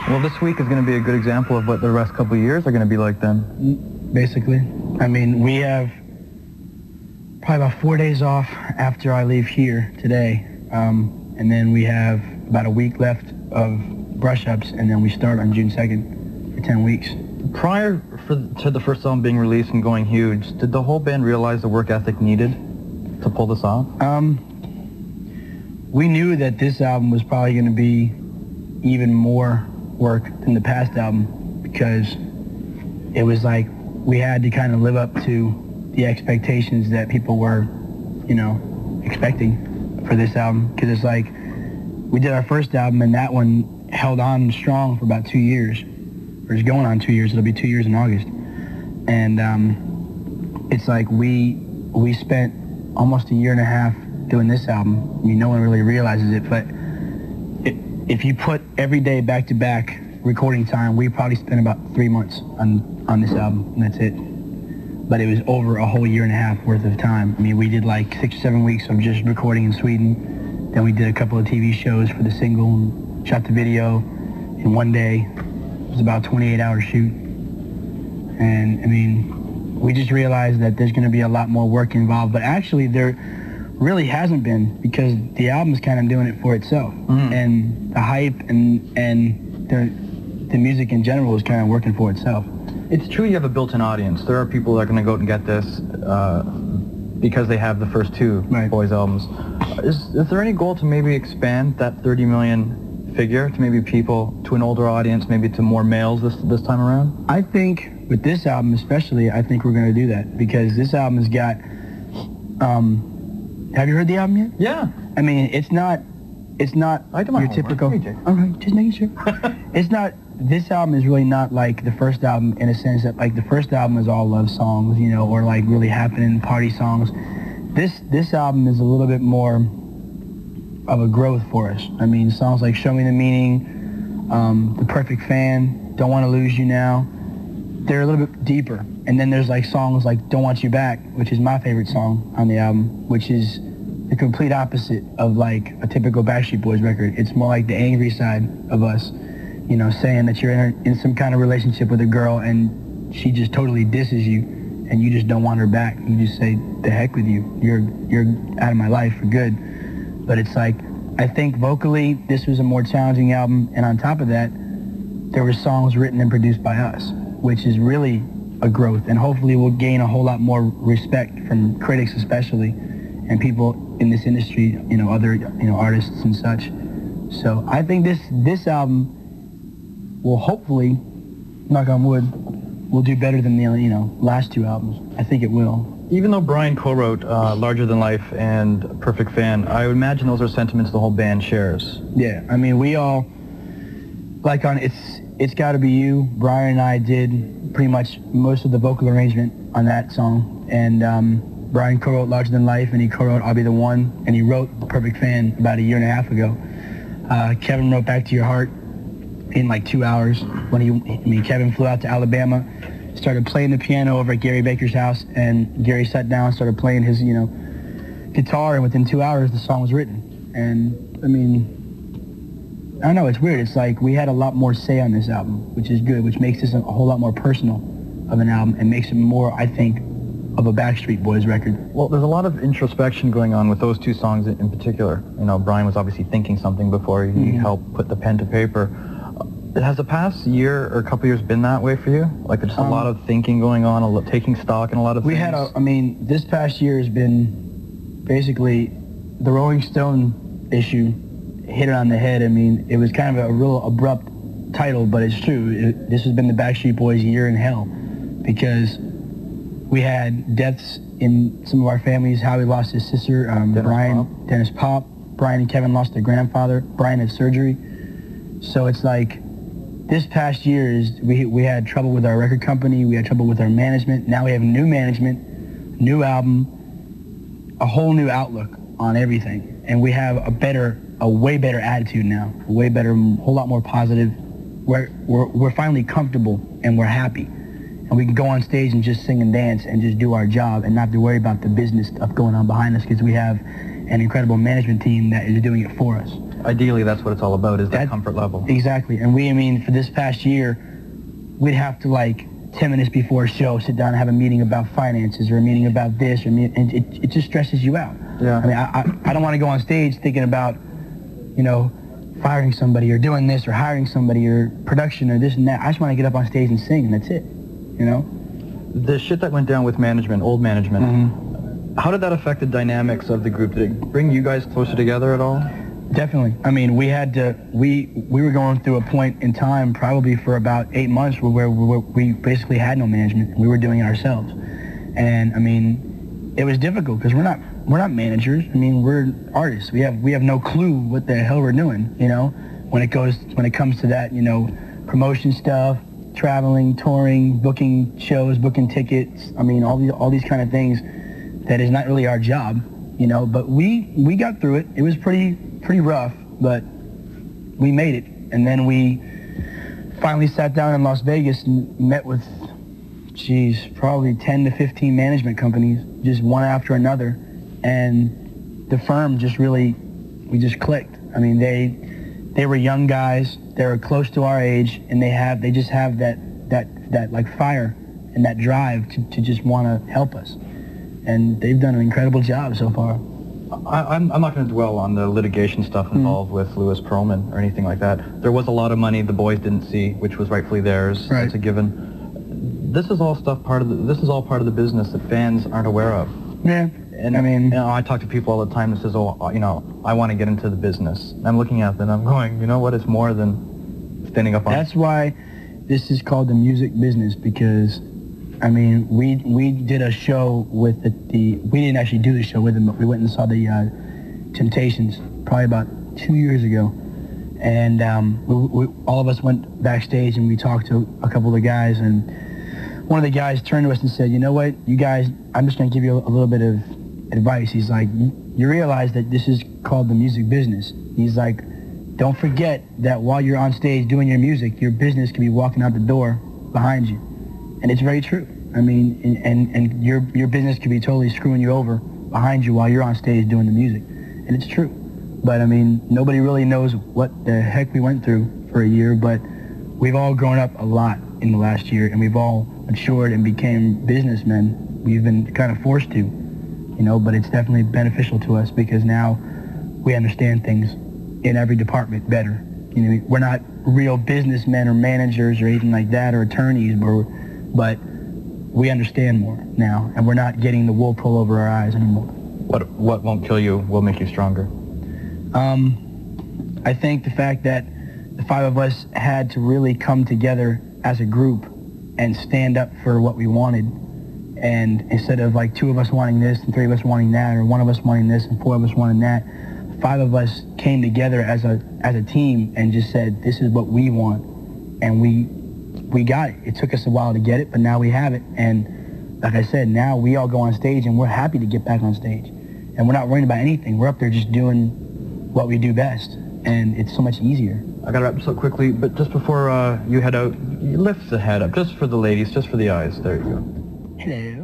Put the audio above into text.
Well, this week is going to be a good example of what the rest couple of years are going to be like then. Basically. I mean, we have probably about 4 days off after I leave here today. And then we have about a week left of brush-ups, and then we start on June 2nd for 10 weeks. Prior to the first album being released and going huge, did the whole band realize the work ethic needed to pull this off? We knew that this album was probably going to be even more work than the past album, because it was like we had to kind of live up to the expectations that people were, you know, expecting for this album. Because it's like we did our first album, and that one held on strong for about 2 years. Or it's going on 2 years. It'll be 2 years in August. And it's like we spent almost a year and a half doing this album. I mean, no one really realizes it, but if you put every day back-to-back recording time, we probably spent about 3 months on this album, and that's it. But it was over a whole year and a half worth of time. I mean, we did like 6 or 7 weeks of just recording in Sweden. Then we did a couple of TV shows for the single and shot the video in one day. It was about a 28-hour shoot. And I mean, we just realized that there's going to be a lot more work involved, but actually there really hasn't been, because the album's kind of doing it for itself. And the hype and the music in general is kind of working for itself. It's true you have a built-in audience. There are people that are going to go out and get this because they have the first two Boys albums. Is there any goal to maybe expand that 30 million figure to maybe people, to an older audience, maybe to more males this time around? I think with this album especially, I think we're going to do that, because this album has got, have you heard the album yet? Yeah. I mean, it's not your typical, all right, just making sure. It's not, this album is really not like the first album, in a sense that like the first album is all love songs, you know, or like really happening party songs. This album is a little bit more of a growth for us. I mean, songs like Show Me the Meaning, The Perfect Fan, Don't Want to Lose You Now, they're a little bit deeper. And then there's like songs like Don't Want You Back, which is my favorite song on the album, which is the complete opposite of like a typical Backstreet Boys record. It's more like the angry side of us, you know, saying that you're in some kind of relationship with a girl and she just totally disses you and you just don't want her back. You just say, the heck with you. You're out of my life for good. But it's like, I think vocally this was a more challenging album, and on top of that, there were songs written and produced by us, which is really a growth, and hopefully we'll gain a whole lot more respect from critics especially, and people in this industry, you know, other, you know, artists and such. So I think this album will hopefully, knock on wood, will do better than the, you know, last two albums. I think it will. Even though Brian co-wrote Larger Than Life and Perfect Fan, I would imagine those are sentiments the whole band shares. Yeah, I mean, we all, like on It's Gotta Be You, Brian and I did pretty much most of the vocal arrangement on that song, and Brian co-wrote Larger Than Life, and he co-wrote I'll Be the One, and he wrote Perfect Fan about a year and a half ago. Kevin wrote Back to Your Heart in like 2 hours. Kevin flew out to Alabama, started playing the piano over at Gary Baker's house, and Gary sat down and started playing his, you know, guitar, and within 2 hours the song was written. And I mean, I don't know, it's weird. It's like we had a lot more say on this album, which is good, which makes this a whole lot more personal of an album and makes it more, I think, of a Backstreet Boys record. Well, there's a lot of introspection going on with those two songs in particular. You know, Brian was obviously thinking something before he helped put the pen to paper. Has the past year or a couple years been that way for you? Like just a lot of thinking going on, taking stock in a lot of things? We had this past year has been basically the Rolling Stone issue hit it on the head. I mean, it was kind of a real abrupt title, but it's true. This has been the Backstreet Boys year in hell, because we had deaths in some of our families. Howie lost his sister, Dennis Pop. Brian and Kevin lost their grandfather. Brian had surgery. So it's like, this past year we had trouble with our record company, we had trouble with our management. Now we have new management, new album, a whole new outlook on everything. And we have a way better attitude now, a whole lot more positive. We're finally comfortable and we're happy. And we can go on stage and just sing and dance and just do our job and not have to worry about the business stuff going on behind us, because we have an incredible management team that is doing it for us. Ideally, that's what it's all about, is that comfort level. Exactly. And I mean, for this past year, we'd have to, like, 10 minutes before a show, sit down and have a meeting about finances or a meeting about this, and it just stresses you out. Yeah. I mean, I don't want to go on stage thinking about, you know, firing somebody or doing this or hiring somebody or production or this and that. I just want to get up on stage and sing, and that's it, you know? The shit that went down with management, old management, how did that affect the dynamics of the group? Did it bring you guys closer together at all? Definitely. I mean, we had to, we were going through a point in time probably for about 8 months where we basically had no management. We were doing it ourselves. And I mean, it was difficult because we're not managers. I mean, we're artists. We have no clue what the hell we're doing, you know, when it comes to that, you know, promotion stuff, traveling, touring, booking shows, booking tickets. I mean, all these kind of things that is not really our job, you know, but we got through it. It was pretty rough, but we made it. And then we finally sat down in Las Vegas and met with, probably 10 to 15 management companies, just one after another. And the firm we just clicked. I mean, they were young guys, they were close to our age, and they just have that like fire and that drive to just want to help us. And they've done an incredible job so far. I'm not going to dwell on the litigation stuff involved with Louis Pearlman or anything like that. There was a lot of money the boys didn't see, which was rightfully theirs. Right. It's a given. This is all part of the business that fans aren't aware of. Yeah. And I mean, you know, I talk to people all the time that says, "Oh, you know, I want to get into the business." I'm looking at them and I'm going, you know what? It's more than standing up on. That's why this is called the music business, because I mean, we did a show with we didn't actually do the show with them, but we went and saw the Temptations probably about 2 years ago. And we all of us went backstage and we talked to a couple of the guys, and one of the guys turned to us and said, "You know what, you guys, I'm just going to give you a little bit of advice." He's like, "You realize that this is called the music business." He's like, "Don't forget that while you're on stage doing your music, your business can be walking out the door behind you." And it's very true. I mean, and your business could be totally screwing you over behind you while you're on stage doing the music. And it's true. But I mean, nobody really knows what the heck we went through for a year, but we've all grown up a lot in the last year, and we've all matured and became businessmen. We've been kind of forced to, you know, but it's definitely beneficial to us because now we understand things in every department better. You know, we're not real businessmen or managers or anything like that or attorneys, but we understand more now, and we're not getting the wool pulled over our eyes anymore. What won't kill you will make you stronger? I think the fact that the five of us had to really come together as a group and stand up for what we wanted, and instead of like two of us wanting this and three of us wanting that, or one of us wanting this and four of us wanting that, five of us came together as a team and just said, "This is what we want," and we got it. It took us a while to get it, but now we have it. And like I said, now we all go on stage and we're happy to get back on stage. And we're not worried about anything. We're up there just doing what we do best. And it's so much easier. I got to wrap this up quickly, but just before you head out, you lift the head up, just for the ladies, just for the eyes. There you go. Hello.